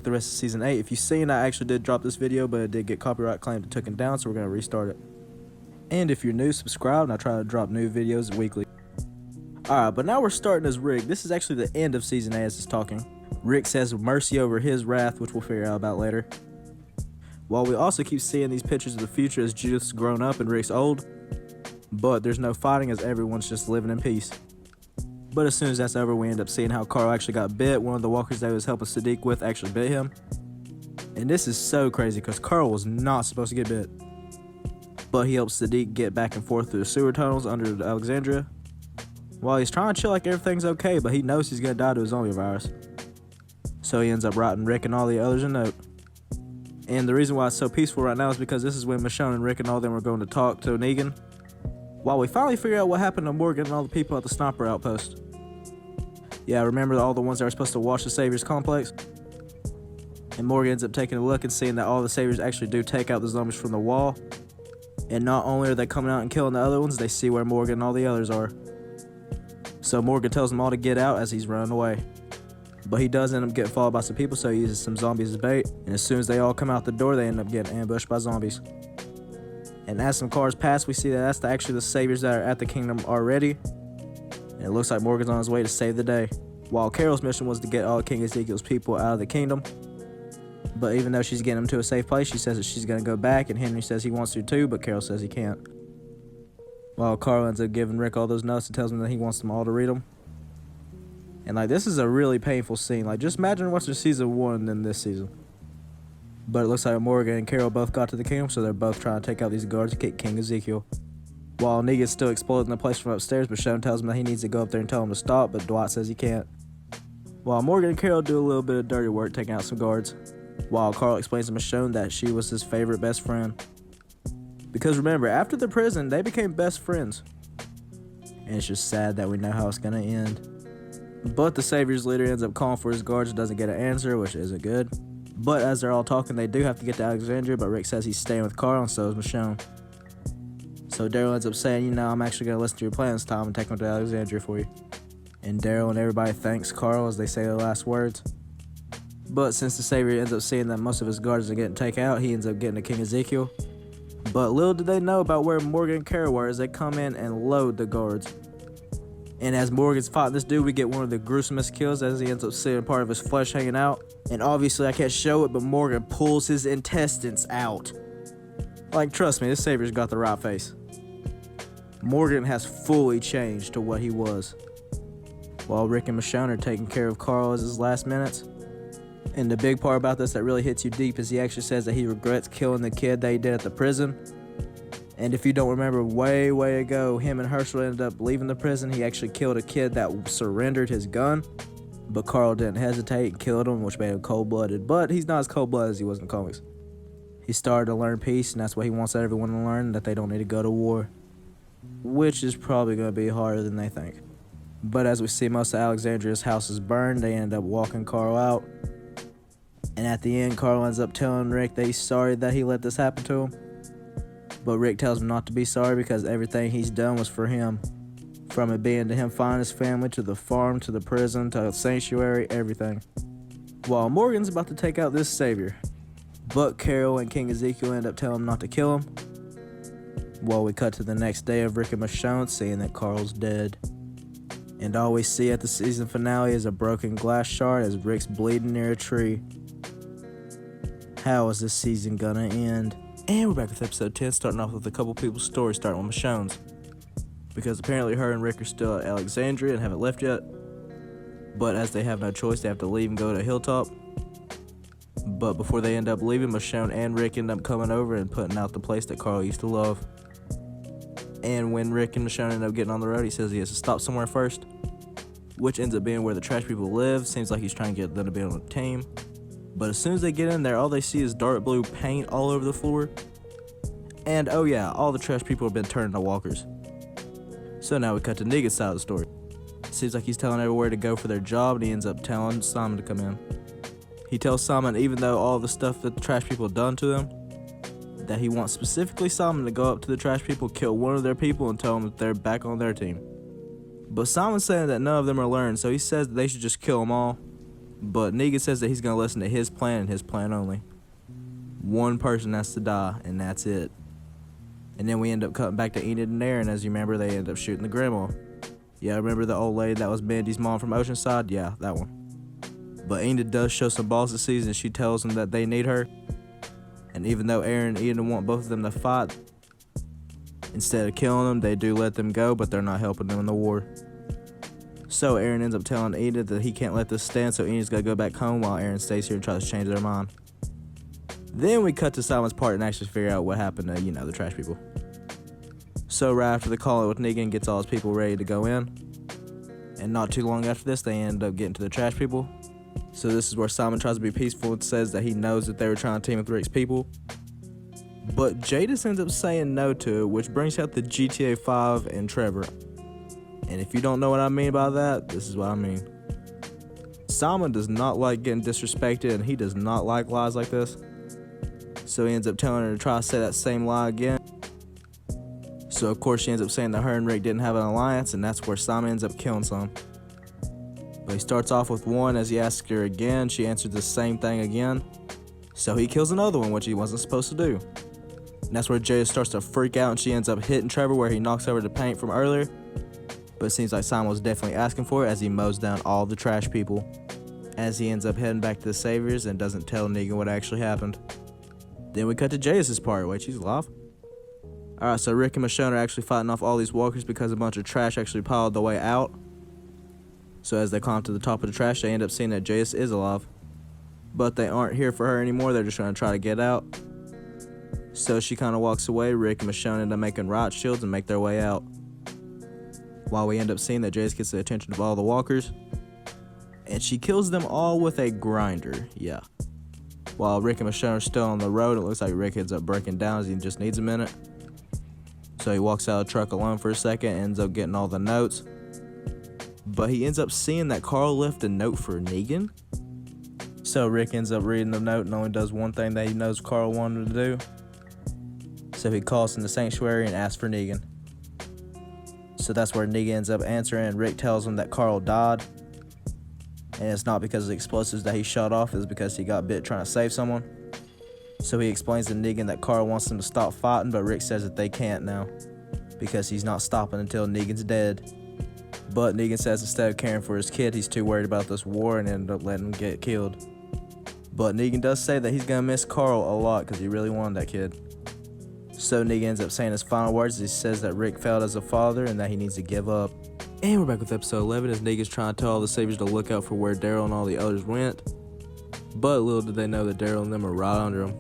at the rest of Season 8. If you've seen, I actually did drop this video, but it did get copyright claimed and taken down, so we're going to restart it. And if you're new, subscribe, and I try to drop new videos weekly. Alright, but now we're starting as Rick. This is actually the end of Season 8 as it's talking. Rick says mercy over his wrath, which we'll figure out about later. While we also keep seeing these pictures of the future as Judith's grown up and Rick's old, but there's no fighting as everyone's just living in peace. But as soon as that's over, we end up seeing how Carl actually got bit. One of the walkers that he was helping Siddiq with actually bit him. And this is so crazy because Carl was not supposed to get bit. But he helps Siddiq get back and forth through the sewer tunnels under Alexandria. While he's trying to chill like everything's okay, but he knows he's going to die to a zombie virus. So he ends up writing Rick and all the others a note. And the reason why it's so peaceful right now is because this is when Michonne and Rick and all them were going to talk to Negan. While we finally figure out what happened to Morgan and all the people at the sniper outpost. Yeah, remember all the ones that were supposed to watch the Saviors complex? And Morgan ends up taking a look and seeing that all the Saviors actually do take out the zombies from the wall. And not only are they coming out and killing the other ones, they see where Morgan and all the others are. So Morgan tells them all to get out as he's running away. But he does end up getting followed by some people, so he uses some zombies as bait. And as soon as they all come out the door, they end up getting ambushed by zombies. And as some cars pass, we see that that's actually the Saviors that are at the kingdom already. And it looks like Morgan's on his way to save the day. While Carol's mission was to get all King Ezekiel's people out of the kingdom. But even though she's getting them to a safe place, she says that she's going to go back. And Henry says he wants to too, but Carol says he can't. While Carl ends up giving Rick all those notes and tells him that he wants them all to read them. And like, this is a really painful scene. Like, just imagine watching season 1 than this season. But it looks like Morgan and Carol both got to the kingdom, so they're both trying to take out these guards to kick King Ezekiel. While Negan's still exploding the place from upstairs, Michonne tells him that he needs to go up there and tell him to stop, but Dwight says he can't. While Morgan and Carol do a little bit of dirty work taking out some guards. While Carl explains to Michonne that she was his favorite best friend. Because remember, after the prison, they became best friends. And it's just sad that we know how it's gonna end. But the Saviors leader ends up calling for his guards and doesn't get an answer, which isn't good. But as they're all talking, they do have to get to Alexandria, but Rick says he's staying with Carl, and so is Michonne. So Daryl ends up saying, you know, I'm actually going to listen to your plan this time and take him to Alexandria for you. And Daryl and everybody thanks Carl as they say their last words. But since the Savior ends up seeing that most of his guards are getting taken out, he ends up getting to King Ezekiel. But little did they know about where Morgan and Carol were as they come in and load the guards. And as Morgan's fighting this dude, we get one of the gruesomest kills as he ends up seeing part of his flesh hanging out. And obviously I can't show it, but Morgan pulls his intestines out. Like, trust me, this Savior's got the right face. Morgan has fully changed to what he was. While Rick and Michonne are taking care of Carl as his last minutes. And the big part about this that really hits you deep is he actually says that he regrets killing the kid that he did at the prison. And if you don't remember, way ago, him and Herschel ended up leaving the prison. He actually killed a kid that surrendered his gun. But Carl didn't hesitate and killed him, which made him cold-blooded. But he's not as cold-blooded as he was in the comics. He started to learn peace, and that's what he wants everyone to learn, that they don't need to go to war. Which is probably going to be harder than they think. But as we see, most of Alexandria's house is burned. They end up walking Carl out. And at the end, Carl ends up telling Rick that he's sorry that he let this happen to him. But Rick tells him not to be sorry because everything he's done was for him. From it being to him finding his family, to the farm, to the prison, to the sanctuary, everything. While Morgan's about to take out this Savior. But Carol and King Ezekiel end up telling him not to kill him. While we cut to the next day of Rick and Michonne seeing that Carl's dead. And all we see at the season finale is a broken glass shard as Rick's bleeding near a tree. How is this season gonna end? And we're back with episode 10, starting off with a couple people's stories, starting with Michonne's. Because apparently her and Rick are still at Alexandria and haven't left yet. But as they have no choice, they have to leave and go to Hilltop. But before they end up leaving, Michonne and Rick end up coming over and putting out the place that Carl used to love. And when Rick and Michonne end up getting on the road, he says he has to stop somewhere first. Which ends up being where the trash people live. Seems like he's trying to get them to be on the team. But as soon as they get in there, all they see is dark blue paint all over the floor. And oh yeah, all the trash people have been turned into walkers. So now we cut to Negan's side of the story. Seems like he's telling everywhere to go for their job, and he ends up telling Simon to come in. He tells Simon, even though all the stuff that the trash people have done to them, that he wants specifically Simon to go up to the trash people, kill one of their people, and tell them that they're back on their team. But Simon's saying that none of them are learned, so he says that they should just kill them all. But Negan says that he's gonna listen to his plan and his plan only. One person has to die, and that's it. And then we end up cutting back to Enid and Aaron. As you remember, they end up shooting the grandma. Yeah, remember the old lady that was Mandy's mom from Oceanside? Yeah, that one. But Enid does show some balls this season, and she tells them that they need her. And even though Aaron and Enid want both of them to fight, instead of killing them, they do let them go, but they're not helping them in the war. So Aaron ends up telling Enid that he can't let this stand, so Enid's gotta go back home while Aaron stays here and tries to change their mind. Then we cut to Simon's part and actually figure out what happened to, the trash people. So right after the call with Negan gets all his people ready to go in. And not too long after this, they end up getting to the trash people. So this is where Simon tries to be peaceful and says that he knows that they were trying to team with Rick's people. But Jadis ends up saying no to it, which brings out the GTA 5 and Trevor. And if you don't know what I mean by that, this is what I mean. Simon does not like getting disrespected, and he does not like lies like this. So he ends up telling her to try to say that same lie again. So of course she ends up saying that her and Rick didn't have an alliance, and that's where Simon ends up killing some. But he starts off with one. As he asks her again, she answers the same thing again. So he kills another one, which he wasn't supposed to do. And that's where Jada starts to freak out, and she ends up hitting Trevor where he knocks over the paint from earlier. But it seems like Simon was definitely asking for it as he mows down all the trash people. As he ends up heading back to the Saviors and doesn't tell Negan what actually happened. Then we cut to Jadis' part. Wait, she's alive? Alright, so Rick and Michonne are actually fighting off all these walkers because a bunch of trash actually piled the way out. So as they climb to the top of the trash, they end up seeing that Jadis is alive. But they aren't here for her anymore, they're just trying to try to get out. So she kind of walks away. Rick and Michonne end up making riot shields and make their way out. While we end up seeing that Jadis gets the attention of all the walkers. And she kills them all with a grinder, yeah. While Rick and Michonne are still on the road, it looks like Rick ends up breaking down as he just needs a minute. So he walks out of the truck alone for a second and ends up getting all the notes. But he ends up seeing that Carl left a note for Negan. So Rick ends up reading the note and only does one thing that he knows Carl wanted to do. So he calls in the sanctuary and asks for Negan. So that's where Negan ends up answering, and Rick tells him that Carl died. And it's not because of the explosives that he shot off, it's because he got bit trying to save someone. So he explains to Negan that Carl wants them to stop fighting, but Rick says that they can't now, because he's not stopping until Negan's dead. But Negan says instead of caring for his kid, he's too worried about this war and ended up letting him get killed. But Negan does say that he's gonna miss Carl a lot because he really wanted that kid. So Negan ends up saying his final words. He says that Rick failed as a father and that he needs to give up. And we're back with episode 11 as Negan's trying to tell all the Saviors to look out for where Daryl and all the others went. But little did they know that Daryl and them are right under him,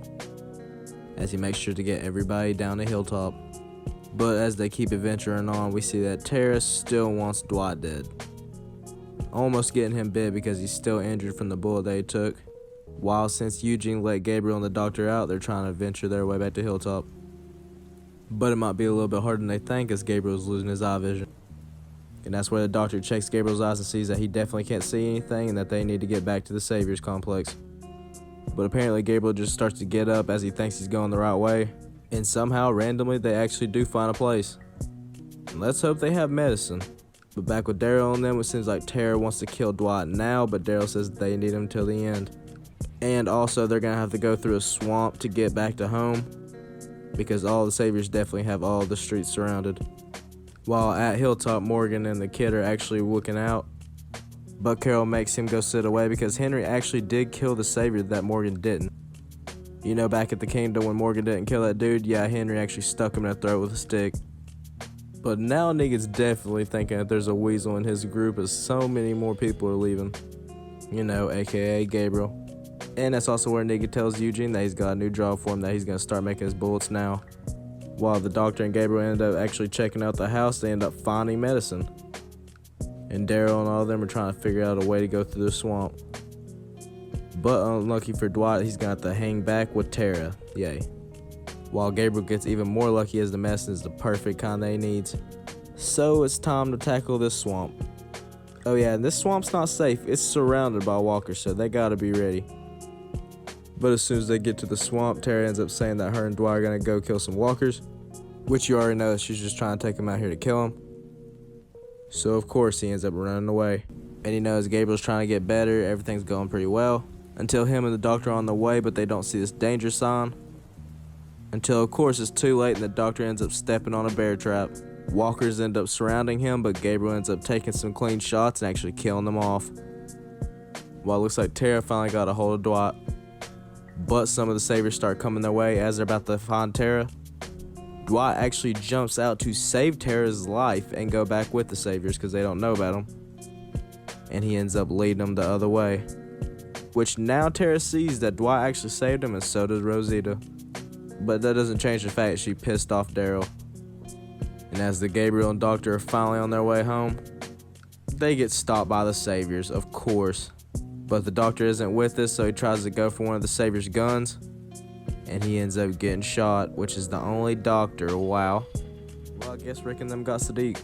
as he makes sure to get everybody down the hilltop. But as they keep adventuring on, we see that Tara still wants Dwight dead. Almost getting him bit because he's still injured from the bullet they took. While since Eugene let Gabriel and the doctor out, they're trying to venture their way back to Hilltop. But it might be a little bit harder than they think as Gabriel's losing his eye vision. And that's where the doctor checks Gabriel's eyes and sees that he definitely can't see anything and that they need to get back to the Saviors complex. But apparently Gabriel just starts to get up as he thinks he's going the right way. And somehow, randomly, they actually do find a place. And let's hope they have medicine. But back with Daryl and them, it seems like Tara wants to kill Dwight now, but Daryl says they need him till the end. And also, they're going to have to go through a swamp to get back to home, because all the Saviors definitely have all the streets surrounded. While at Hilltop, Morgan and the kid are actually looking out. But Carol makes him go sit away because Henry actually did kill the Savior that Morgan didn't. You know, back at the kingdom when Morgan didn't kill that dude, yeah, Henry actually stuck him in the throat with a stick. But now Negan's definitely thinking that there's a weasel in his group as so many more people are leaving. You know, aka Gabriel. And that's also where Negan tells Eugene that he's got a new job for him, that he's going to start making his bullets now. While the doctor and Gabriel end up actually checking out the house, they end up finding medicine. And Daryl and all of them are trying to figure out a way to go through the swamp. But unlucky for Dwight, he's going to have to hang back with Tara. Yay. While Gabriel gets even more lucky as the medicine is the perfect kind that he needs. So it's time to tackle this swamp. Oh yeah, and this swamp's not safe. It's surrounded by walkers, so they gotta be ready. But as soon as they get to the swamp, Tara ends up saying that her and Dwight are gonna go kill some walkers. Which you already know that she's just trying to take them out here to kill them. So of course he ends up running away. and he knows Gabriel's trying to get better. Everything's going pretty well until him and the doctor are on the way, but they don't see this danger sign until, of course, it's too late and the doctor ends up stepping on a bear trap. Walkers end up surrounding him, but Gabriel ends up taking some clean shots and actually killing them off. While it looks like Tara finally got a hold of Dwight, but some of the saviors start coming their way. As they're about to find Tara, Dwight actually jumps out to save Tara's life and go back with the saviors because they don't know about him, and he ends up leading them the other way, which now Tara sees that Dwight actually saved him, and so does Rosita. But that doesn't change the fact she pissed off Daryl. And as the Gabriel and Doctor are finally on their way home, they get stopped by the saviors, of course. But the Doctor isn't with us, so he tries to go for one of the saviors' guns, and he ends up getting shot, which is the only Doctor. Wow. Well, I guess Rick and them got Sadiq.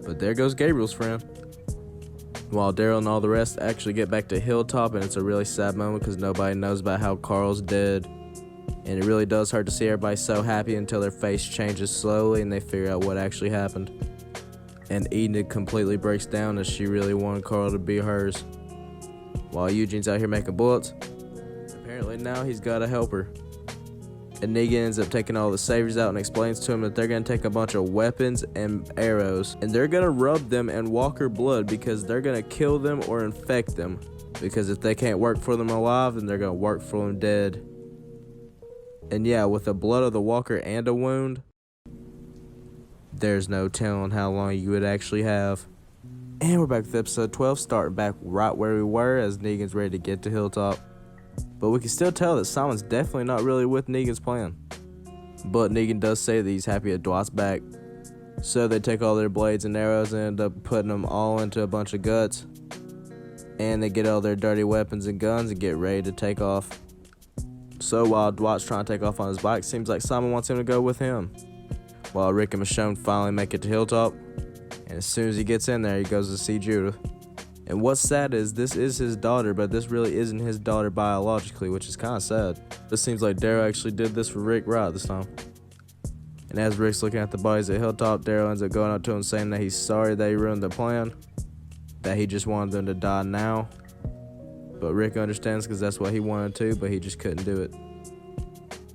But there goes Gabriel's friend. While Daryl and all the rest actually get back to Hilltop, and it's a really sad moment because nobody knows about how Carl's dead. And it really does hurt to see everybody so happy until their face changes slowly and they figure out what actually happened. And Enid completely breaks down as she really wanted Carl to be hers. While Eugene's out here making bullets, apparently now he's got a helper. And Negan ends up taking all the saviors out and explains to him that they're going to take a bunch of weapons and arrows, and they're going to rub them in Walker blood because they're going to kill them or infect them. Because if they can't work for them alive, then they're going to work for them dead. And yeah, with the blood of the Walker and a wound, there's no telling how long you would actually have. And we're back with episode 12, starting back right where we were as Negan's ready to get to Hilltop. But we can still tell that Simon's definitely not really with Negan's plan. But Negan does say that he's happy at Dwight's back. So they take all their blades and arrows and end up putting them all into a bunch of guts. And they get all their dirty weapons and guns and get ready to take off. So while Dwight's trying to take off on his bike, seems like Simon wants him to go with him. While Rick and Michonne finally make it to Hilltop, and as soon as he gets in there, he goes to see Judith. And what's sad is this is his daughter, but this really isn't his daughter biologically, which is kind of sad. This seems like Daryl actually did this for Rick right this time. And as Rick's looking at the bodies at Hilltop, Daryl ends up going up to him saying that he's sorry that he ruined the plan, that he just wanted them to die now. But Rick understands because that's what he wanted to, but he just couldn't do it.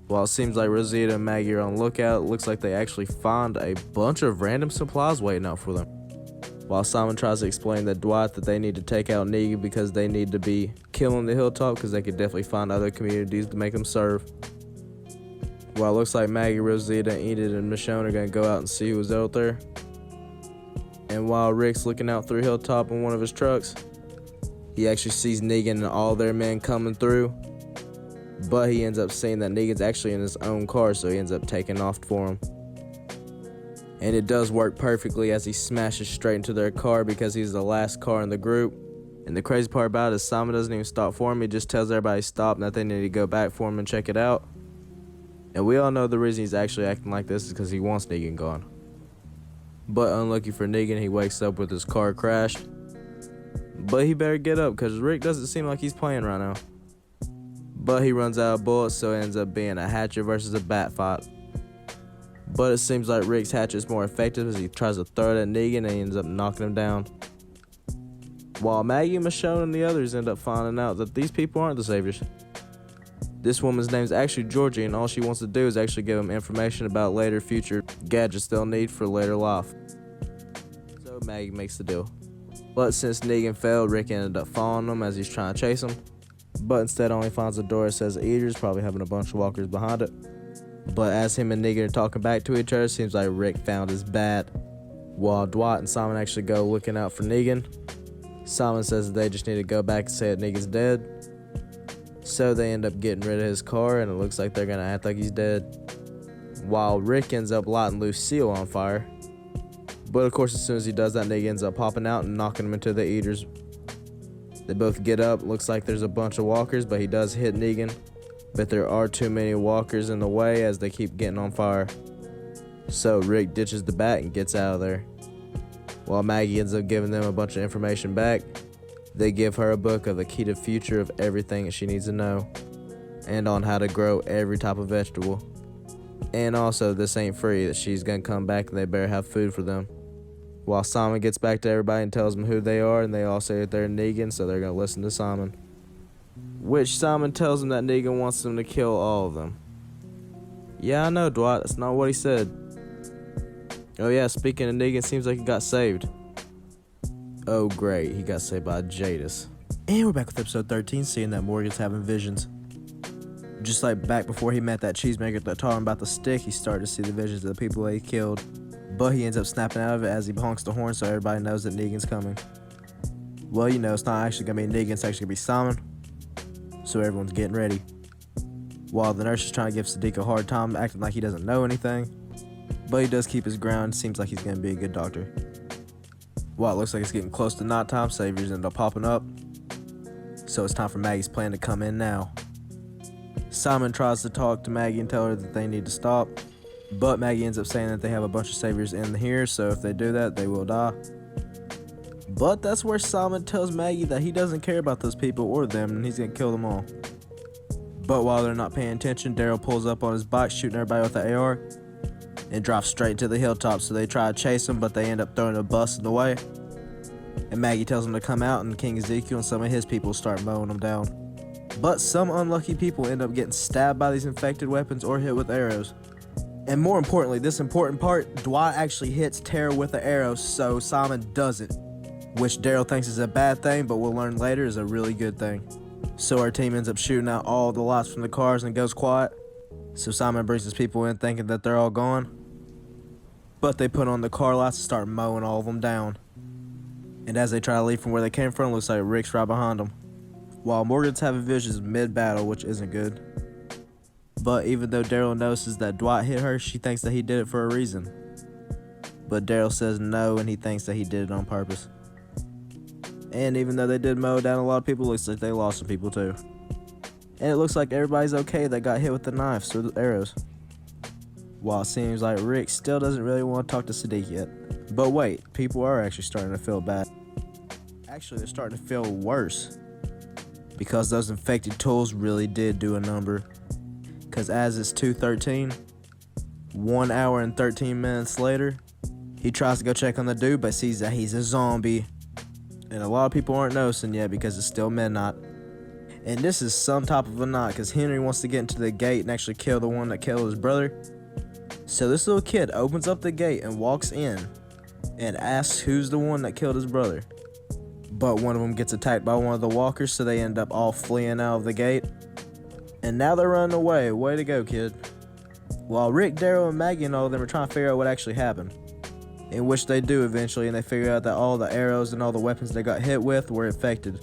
While it seems like Rosita and Maggie are on the lookout, it looks like they actually find a bunch of random supplies waiting out for them. While Simon tries to explain to Dwight that they need to take out Negan because they need to be killing the Hilltop because they could definitely find other communities to make them serve. While it looks like Maggie, Rosita, Enid, and Michonne are going to go out and see who's out there. And while Rick's looking out through Hilltop in one of his trucks, he actually sees Negan and all their men coming through, but he ends up seeing that Negan's actually in his own car, so he ends up taking off for him. And it does work perfectly as he smashes straight into their car because he's the last car in the group. And the crazy part about it is Simon doesn't even stop for him, he just tells everybody to stop and that they need to go back for him and check it out. And we all know the reason he's actually acting like this is because he wants Negan gone. But unlucky for Negan, he wakes up with his car crashed. But he better get up because Rick doesn't seem like he's playing right now. But he runs out of bullets, so it ends up being a hatchet versus a bat fight. But it seems like Rick's hatchet's more effective as he tries to throw it at Negan and he ends up knocking him down. While Maggie, Michonne, and the others end up finding out that these people aren't the saviors. This woman's name is actually Georgie, and all she wants to do is actually give them information about later future gadgets they'll need for later life. So Maggie makes the deal. But since Negan failed, Rick ended up following him as he's trying to chase him. But instead only finds a door that says Eaters, probably having a bunch of walkers behind it. But as him and Negan are talking back to each other, seems like Rick found his bat. While Dwight and Simon actually go looking out for Negan, Simon says that they just need to go back and say that Negan's dead. So they end up getting rid of his car, and it looks like they're going to act like he's dead. While Rick ends up lighting Lucille on fire. But of course, as soon as he does that, Negan ends up popping out and knocking him into the Eaters. They both get up. Looks like there's a bunch of walkers, but he does hit Negan. But there are too many walkers in the way as they keep getting on fire. So Rick ditches the bat and gets out of there. While Maggie ends up giving them a bunch of information back, they give her a book of the key to future of everything that she needs to know, and on how to grow every type of vegetable. And also, this ain't free, that she's gonna come back and they better have food for them. While Simon gets back to everybody and tells them who they are, and they all say that they're Negan, so they're going to listen to Simon. Which Simon tells them that Negan wants them to kill all of them. Yeah, I know, Dwight, that's not what he said. Oh yeah, speaking of Negan, seems like he got saved. Oh great, he got saved by Jadis. And we're back with episode 13, seeing that Morgan's having visions. Just like back before he met that cheesemaker that taught him about the stick, he started to see the visions of the people that he killed. But he ends up snapping out of it as he honks the horn so everybody knows that Negan's coming. Well, you know, it's not actually going to be Negan, it's actually going to be Simon. So everyone's getting ready. While the nurse is trying to give Sadiq a hard time, acting like he doesn't know anything. But he does keep his ground, seems like he's going to be a good doctor. While it looks like it's getting close to night time, saviors end up popping up. So it's time for Maggie's plan to come in now. Simon tries to talk to Maggie and tell her that they need to stop. But Maggie ends up saying that they have a bunch of saviors in here, so if they do that, they will die. But that's where Simon tells Maggie that he doesn't care about those people or them, and he's going to kill them all. But while they're not paying attention, Daryl pulls up on his bike, shooting everybody with the AR, and drops straight to the hilltop, so they try to chase him, but they end up throwing a bus in the way. And Maggie tells him to come out, and King Ezekiel and some of his people start mowing them down. But some unlucky people end up getting stabbed by these infected weapons or hit with arrows. And more importantly, this important part, Dwight actually hits Tara with the arrow, so Simon doesn't. Which Daryl thinks is a bad thing, but we'll learn later is a really good thing. So our team ends up shooting out all the lights from the cars and goes quiet. So Simon brings his people in thinking that they're all gone. But they put on the car lights and start mowing all of them down. And as they try to leave from where they came from, it looks like Rick's right behind them. While Morgan's having visions mid-battle, which isn't good. But even though Daryl notices that Dwight hit her, she thinks that he did it for a reason. But Daryl says no, and he thinks that he did it on purpose. And even though they did mow down a lot of people, it looks like they lost some people too. And it looks like everybody's okay that got hit with the knives or the arrows. While it seems like Rick still doesn't really want to talk to Sadiq yet. But wait, people are actually starting to feel bad. Actually, they're starting to feel worse. Because those infected tools really did do a number. Because as it's 2:13, 1 hour and 13 minutes later, he tries to go check on the dude, but sees that he's a zombie. And a lot of people aren't noticing yet because it's still midnight. And this is some type of a night because Henry wants to get into the gate and actually kill the one that killed his brother. So this little kid opens up the gate and walks in and asks who's the one that killed his brother. But one of them gets attacked by one of the walkers, so they end up all fleeing out of the gate. And now they're running away. Way to go, kid. While Rick, Daryl, and Maggie and all of them are trying to figure out what actually happened. In which they do eventually, and they figure out that all the arrows and all the weapons they got hit with were infected.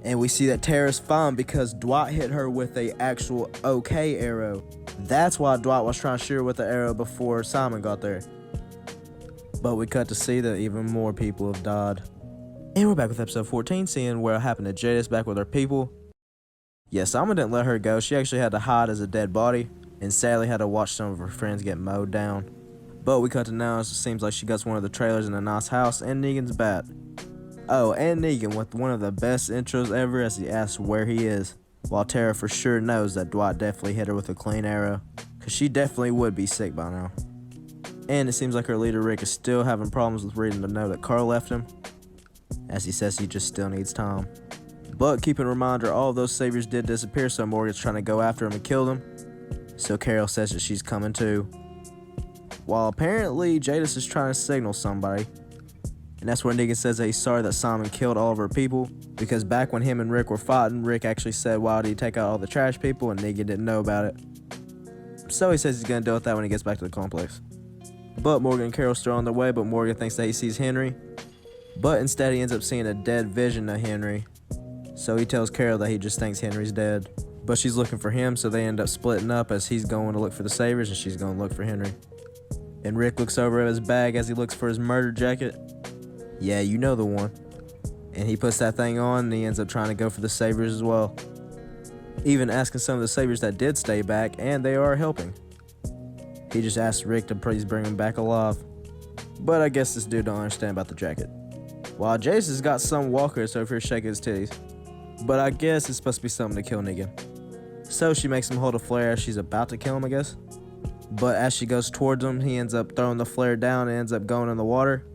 And we see that Tara's fine because Dwight hit her with a actual okay arrow. That's why Dwight was trying to shoot her with the arrow before Simon got there. But we cut to see that even more people have died. And we're back with episode 14, seeing what happened to Jadis back with her people. Yeah, Simon didn't let her go. She actually had to hide as a dead body, and sadly had to watch some of her friends get mowed down. But we cut to now, it seems like she got one of the trailers in a nice house, and Negan's back. Oh, and Negan with one of the best intros ever as he asks where he is, while Tara for sure knows that Dwight definitely hit her with a clean arrow, because she definitely would be sick by now. And it seems like her leader Rick is still having problems with reading the note that Carl left him, as he says he just still needs time. But keep in reminder, all of those saviors did disappear, so Morgan's trying to go after him and kill them. So Carol says that she's coming too. While apparently Jadis is trying to signal somebody. And that's where Negan says that he's sorry that Simon killed all of her people. Because back when him and Rick were fighting, Rick actually said, why did he take out all the trash people? And Negan didn't know about it. So he says he's going to deal with that when he gets back to the complex. But Morgan and Carol still on their way, but Morgan thinks that he sees Henry. But instead he ends up seeing a dead vision of Henry. So he tells Carol that he just thinks Henry's dead. But she's looking for him, so they end up splitting up as he's going to look for the saviors and she's going to look for Henry. And Rick looks over at his bag as he looks for his murder jacket. Yeah, you know the one. And he puts that thing on and he ends up trying to go for the saviors as well. Even asking some of the saviors that did stay back, and they are helping. He just asks Rick to please bring him back alive. But I guess this dude don't understand about the jacket. While Jason's got some walkers over here shaking his titties. But I guess it's supposed to be something to kill Negan. So she makes him hold a flare as she's about to kill him, I guess. But as she goes towards him, he ends up throwing the flare down and ends up going in the water.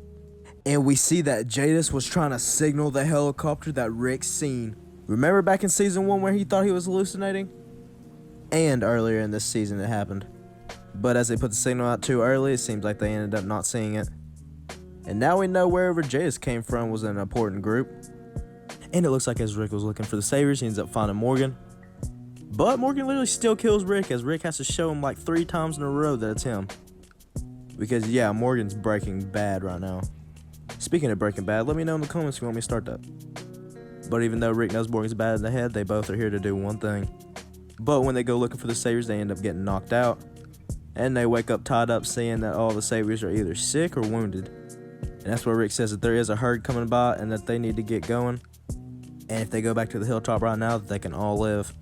And we see that Jadis was trying to signal the helicopter that Rick seen. Remember back in season 1 where he thought he was hallucinating? And earlier in this season it happened. But as they put the signal out too early, it seems like they ended up not seeing it. And now we know wherever Jadis came from was an important group. And it looks like as Rick was looking for the saviors, he ends up finding Morgan. But Morgan literally still kills Rick, as Rick has to show him like 3 times in a row that it's him. Because yeah, Morgan's Breaking Bad right now. Speaking of Breaking Bad, let me know in the comments if you want me to start that. But even though Rick knows Morgan's bad in the head, they both are here to do one thing. But when they go looking for the saviors, they end up getting knocked out. And they wake up tied up seeing that all the saviors are either sick or wounded. And that's where Rick says that there is a herd coming by and that they need to get going. And if they go back to the hilltop right now, that they can all live.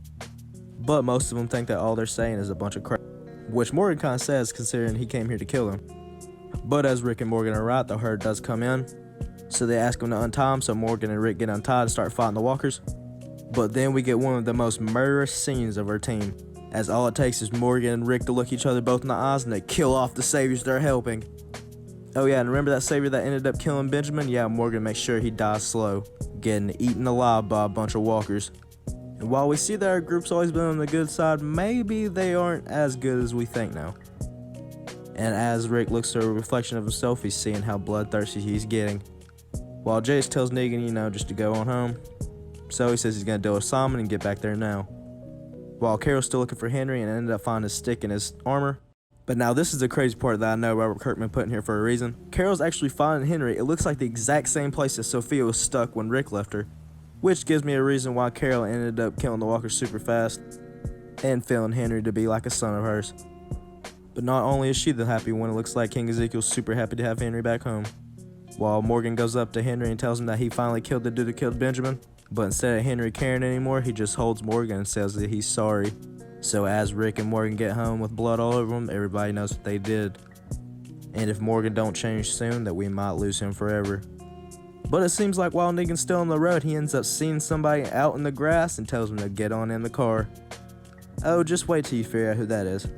But most of them think that all they're saying is a bunch of crap. Which Morgan kind of says, considering he came here to kill them. But as Rick and Morgan are right, the herd does come in. So they ask him to untie him, so Morgan and Rick get untied and start fighting the walkers. But then we get one of the most murderous scenes of our team, as all it takes is Morgan and Rick to look each other both in the eyes and they kill off the saviors they're helping. Oh yeah, and remember that savior that ended up killing Benjamin? Yeah, Morgan makes sure he dies slow, getting eaten alive by a bunch of walkers. And while we see that our group's always been on the good side, maybe they aren't as good as we think now. And as Rick looks through a reflection of himself, he's seeing how bloodthirsty he's getting. While Jace tells Negan, just to go on home. So he says he's going to deal with Simon and get back there now. While Carol's still looking for Henry and ended up finding a stick in his armor. But now this is the crazy part that I know Robert Kirkman put in here for a reason. Carol's actually finding Henry. It looks like the exact same place that Sophia was stuck when Rick left her. Which gives me a reason why Carol ended up killing the walkers super fast. And feeling Henry to be like a son of hers. But not only is she the happy one, it looks like King Ezekiel's super happy to have Henry back home. While Morgan goes up to Henry and tells him that he finally killed the dude that killed Benjamin. But instead of Henry caring anymore, he just holds Morgan and says that he's sorry. So as Rick and Morgan get home with blood all over them, everybody knows what they did. And if Morgan don't change soon, that we might lose him forever. But it seems like while Negan's still on the road, he ends up seeing somebody out in the grass and tells him to get on in the car. Oh, just wait till you figure out who that is.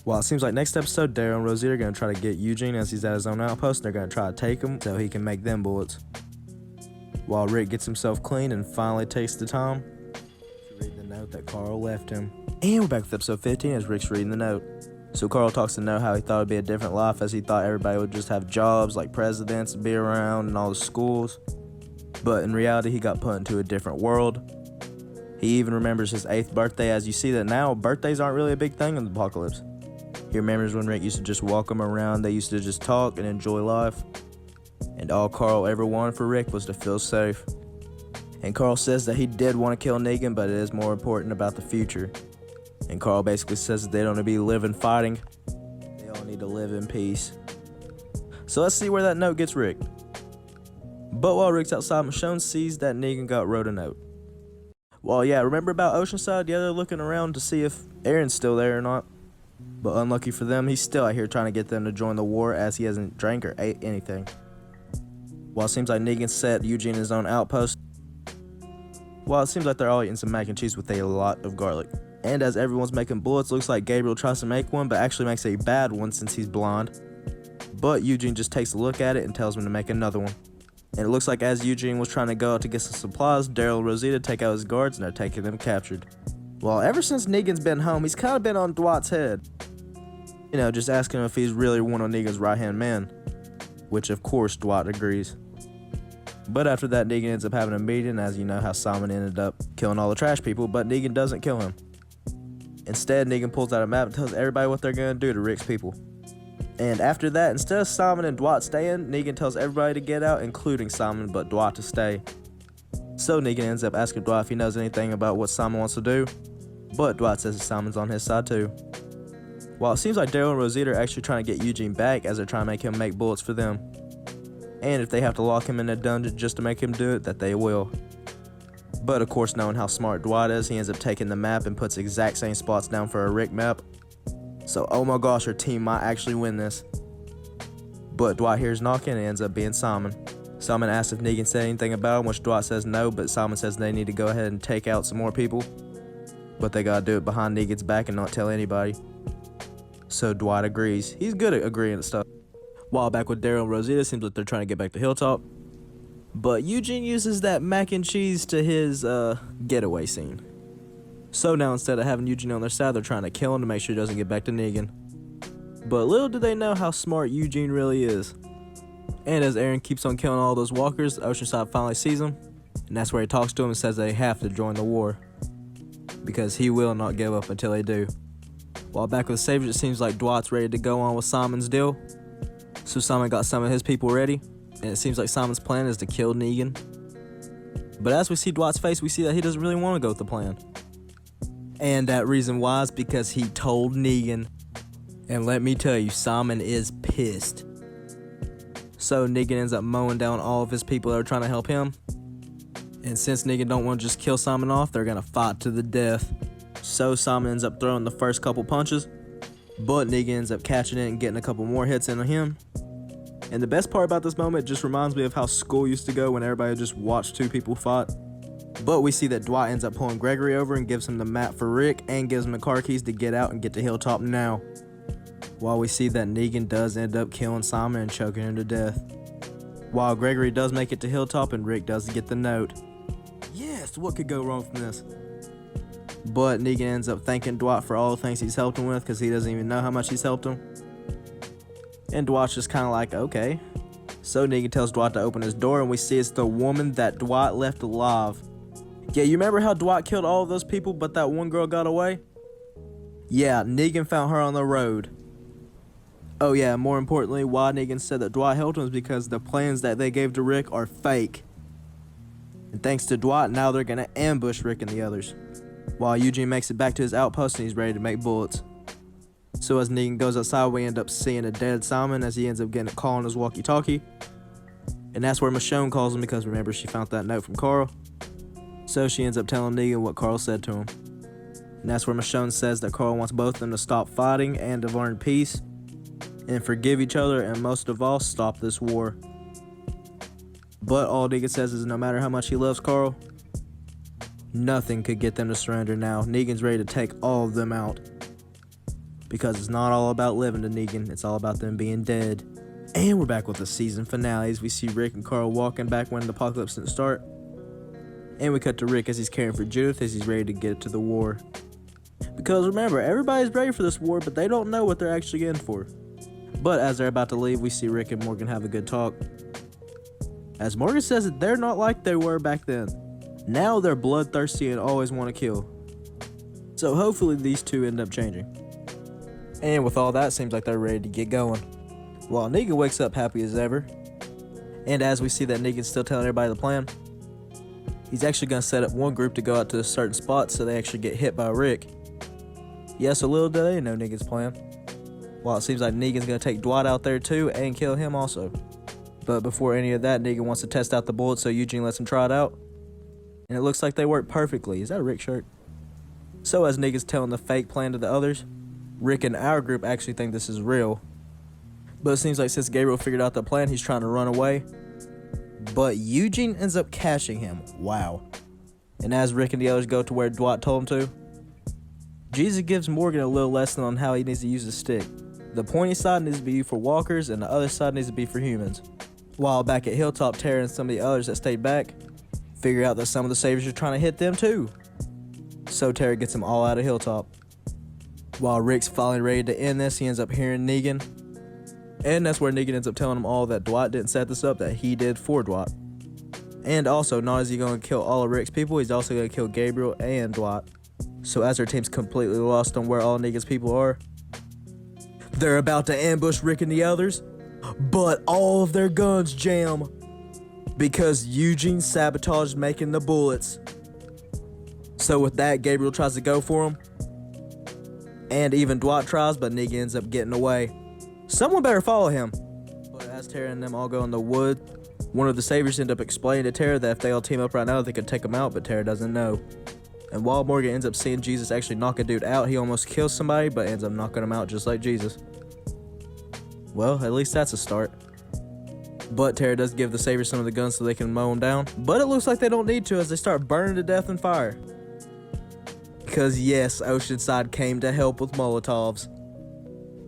Well, it seems like next episode, Daryl and Rosita are going to try to get Eugene as he's at his own outpost, and they're going to try to take him so he can make them bullets. While Rick gets himself clean and finally takes the time to read the note that Carl left him. And we're back with episode 15 as Rick's reading the note. So Carl talks to know how he thought it would be a different life, as he thought everybody would just have jobs like presidents and be around in all the schools. But in reality, he got put into a different world. He even remembers his 8th birthday, as you see that now birthdays aren't really a big thing in the apocalypse. He remembers when Rick used to just walk him around, they used to just talk and enjoy life. And all Carl ever wanted for Rick was to feel safe. And Carl says that he did want to kill Negan, but it is more important about the future. And Carl basically says that they don't need to be living fighting. They all need to live in peace. So let's see where that note gets Rick. But while Rick's outside, Michonne sees that Negan wrote a note. Well, yeah, remember about Oceanside? Yeah, they're looking around to see if Aaron's still there or not. But unlucky for them, he's still out here trying to get them to join the war, as he hasn't drank or ate anything. While it seems like Negan set Eugene in his own outpost. While it seems like they're all eating some mac and cheese with a lot of garlic. And as everyone's making bullets, looks like Gabriel tries to make one, but actually makes a bad one since he's blind. But Eugene just takes a look at it and tells him to make another one. And it looks like as Eugene was trying to go out to get some supplies, Daryl and Rosita take out his guards and they're taking them captured. Well, ever since Negan's been home, he's kind of been on Dwight's head. Just asking him if he's really one of Negan's right-hand men. Which, of course, Dwight agrees. But after that, Negan ends up having a meeting, as you know how Simon ended up killing all the trash people, but Negan doesn't kill him. Instead, Negan pulls out a map and tells everybody what they're going to do to Rick's people. And after that, instead of Simon and Dwight staying, Negan tells everybody to get out, including Simon, but Dwight to stay. So Negan ends up asking Dwight if he knows anything about what Simon wants to do, but Dwight says that Simon's on his side too. While it seems like Daryl and Rosita are actually trying to get Eugene back, as they're trying to make him make bullets for them. And if they have to lock him in a dungeon just to make him do it, that they will. But of course, knowing how smart Dwight is, he ends up taking the map and puts exact same spots down for a Rick map. So oh my gosh, our team might actually win this. But Dwight hears knocking and it ends up being Simon. Simon asks if Negan said anything about him, which Dwight says no, but Simon says they need to go ahead and take out some more people. But they gotta do it behind Negan's back and not tell anybody. So Dwight agrees. He's good at agreeing to stuff. While back with Daryl and Rosita, seems like they're trying to get back to Hilltop. But Eugene uses that mac and cheese to his getaway scene. So now instead of having Eugene on their side, they're trying to kill him to make sure he doesn't get back to Negan. But little do they know how smart Eugene really is. And as Aaron keeps on killing all those walkers, Oceanside finally sees him. And that's where he talks to him and says they have to join the war. Because he will not give up until they do. While back with the Saviors, it seems like Dwight's ready to go on with Simon's deal. So Simon got some of his people ready. And it seems like Simon's plan is to kill Negan. But as we see Dwight's face, we see that he doesn't really want to go with the plan. And that reason why is because he told Negan. And let me tell you, Simon is pissed. So Negan ends up mowing down all of his people that are trying to help him. And since Negan don't want to just kill Simon off, they're going to fight to the death. So Simon ends up throwing the first couple punches. But Negan ends up catching it and getting a couple more hits into him. And the best part about this moment just reminds me of how school used to go when everybody just watched two people fight. But we see that Dwight ends up pulling Gregory over and gives him the map for Rick and gives him the car keys to get out and get to Hilltop now. While we see that Negan does end up killing Simon and choking him to death. While Gregory does make it to Hilltop and Rick does get the note. Yes, what could go wrong from this? But Negan ends up thanking Dwight for all the things he's helped him with because he doesn't even know how much he's helped him. And Dwight's just kind of like, okay. So Negan tells Dwight to open his door and we see it's the woman that Dwight left alive. Yeah, you remember how Dwight killed all of those people but that one girl got away? Yeah, Negan found her on the road. Oh yeah, more importantly, why Negan said that Dwight helped him is because the plans that they gave to Rick are fake. And thanks to Dwight, now they're gonna ambush Rick and the others. While Eugene makes it back to his outpost and he's ready to make bullets. So as Negan goes outside, we end up seeing a dead Simon as he ends up getting a call on his walkie-talkie. And that's where Michonne calls him because remember she found that note from Carl. So she ends up telling Negan what Carl said to him. And that's where Michonne says that Carl wants both of them to stop fighting and to learn peace. And forgive each other and most of all, stop this war. But all Negan says is no matter how much he loves Carl, nothing could get them to surrender now. Negan's ready to take all of them out. Because it's not all about living to Negan, it's all about them being dead. And we're back with the season finales. We see Rick and Carl walking back when the apocalypse didn't start. And we cut to Rick as he's caring for Judith as he's ready to get to the war. Because remember, everybody's ready for this war, but they don't know what they're actually getting for. But as they're about to leave, we see Rick and Morgan have a good talk. As Morgan says that they're not like they were back then. Now they're bloodthirsty and always want to kill. So hopefully these two end up changing. And with all that, seems like they're ready to get going. While Negan wakes up happy as ever. And as we see that Negan's still telling everybody the plan, he's actually going to set up one group to go out to a certain spot so they actually get hit by Rick. Yes, a little do they know Negan's plan. While it seems like Negan's going to take Dwight out there too and kill him also. But before any of that, Negan wants to test out the bullets, so Eugene lets him try it out. And it looks like they work perfectly. Is that a Rick shirt? So as Negan's telling the fake plan to the others, Rick and our group actually think this is real. But it seems like since Gabriel figured out the plan, he's trying to run away. But Eugene ends up catching him. Wow. And as Rick and the others go to where Dwight told him to, Jesus gives Morgan a little lesson on how he needs to use the stick. The pointy side needs to be for walkers and the other side needs to be for humans. While back at Hilltop, Tara and some of the others that stayed back figure out that some of the Saviors are trying to hit them too. So Tara gets them all out of Hilltop. While Rick's finally ready to end this, he ends up hearing Negan. And that's where Negan ends up telling them all that Dwight didn't set this up, that he did for Dwight. And also, not is he going to kill all of Rick's people, he's also going to kill Gabriel and Dwight. So as their team's completely lost on where all Negan's people are, they're about to ambush Rick and the others, but all of their guns jam because Eugene sabotaged making the bullets. So with that, Gabriel tries to go for him, and even Dwight tries, but Negan ends up getting away. Someone better follow him. But as Tara and them all go in the wood, one of the Saviors end up explaining to Tara that if they all team up right now, they could take him out, but Tara doesn't know. And while Morgan ends up seeing Jesus actually knock a dude out, he almost kills somebody, but ends up knocking him out just like Jesus. Well, at least that's a start. But Tara does give the Saviors some of the guns so they can mow him down. But it looks like they don't need to as they start burning to death in fire. Because yes, Oceanside came to help with Molotovs.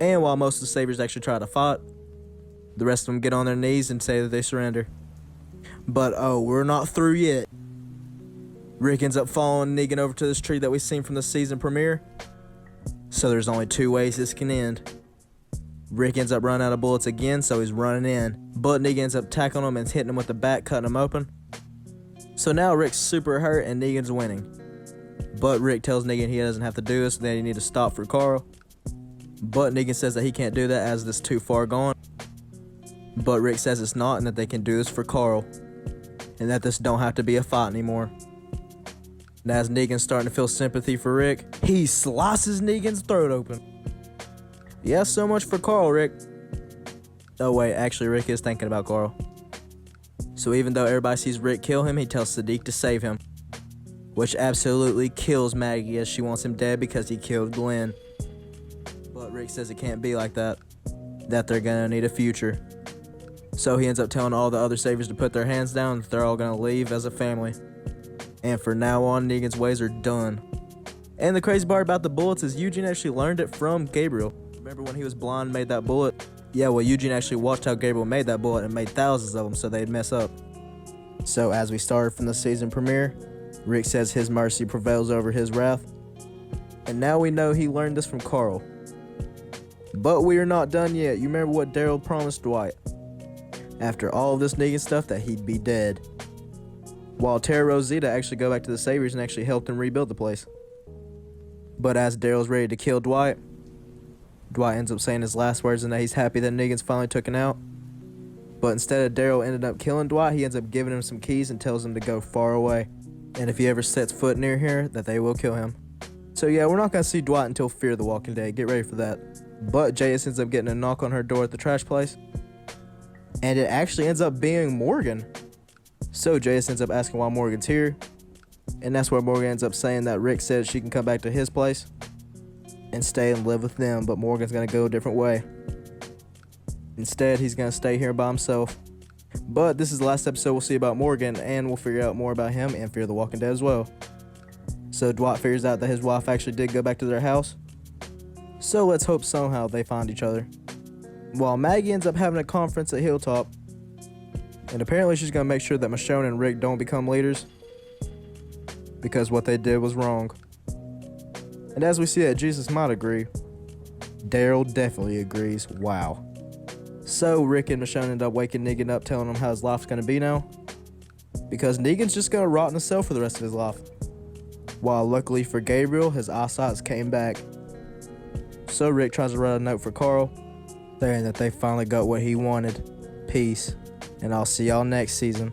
And while most of the Saviors actually try to fight, The rest of them get on their knees and say that they surrender. But oh, we're not through yet. Rick ends up following Negan over to this tree that we've seen from the season premiere. So there's only 2 ways this can end. Rick ends up running out of bullets again, so he's running in. But Negan ends up tackling him and hitting him with the bat, cutting him open. So now Rick's super hurt and Negan's winning. But Rick tells Negan he doesn't have to do this, that he need to stop for Carl. But Negan says that he can't do that as this is too far gone. But Rick says it's not and that they can do this for Carl. And that this don't have to be a fight anymore. And as Negan's starting to feel sympathy for Rick, he slices Negan's throat open. Yeah, so much for Carl, Rick. Oh wait, actually Rick is thinking about Carl. So even though everybody sees Rick kill him, he tells Siddiq to save him. Which absolutely kills Maggie as she wants him dead because he killed Glenn. But Rick says it can't be like that. That they're gonna need a future. So he ends up telling all the other saviors to put their hands down, that they're all gonna leave as a family. And for now on, Negan's ways are done. And the crazy part about the bullets is Eugene actually learned it from Gabriel. Remember when he was blind and made that bullet? Yeah, well, Eugene actually watched how Gabriel made that bullet and made thousands of them so they'd mess up. So as we started from the season premiere, Rick says his mercy prevails over his wrath. And now we know he learned this from Carl. But we are not done yet. You remember what Daryl promised Dwight? After all of this Negan stuff, that he'd be dead. While Tara Rosita actually go back to the Saviors and actually help them rebuild the place. But as Daryl's ready to kill Dwight ends up saying his last words and that he's happy that Negan's finally taken out. But instead of Daryl ended up killing Dwight, he ends up giving him some keys and tells him to go far away. And if he ever sets foot near here, that they will kill him. So yeah, we're not going to see Dwight until Fear the Walking Dead. Get ready for that. But J.S. ends up getting a knock on her door at the trash place. And it actually ends up being Morgan. So J.S. ends up asking why Morgan's here. And that's where Morgan ends up saying that Rick said she can come back to his place and stay and live with them, but Morgan's going to go a different way. Instead, he's going to stay here by himself. But this is the last episode we'll see about Morgan, and we'll figure out more about him and Fear the Walking Dead as well. So Dwight figures out that his wife actually did go back to their house. So let's hope somehow they find each other. While Maggie ends up having a conference at Hilltop, and apparently she's going to make sure that Michonne and Rick don't become leaders, because what they did was wrong. And as we see that Jesus might agree, Daryl definitely agrees. Wow. So Rick and Michonne end up waking Negan up, telling him how his life's going to be now, because Negan's just going to rot in a cell for the rest of his life. While luckily for Gabriel, his eyesight came back. So Rick tries to write a note for Carl, saying that they finally got what he wanted. Peace. And I'll see y'all next season.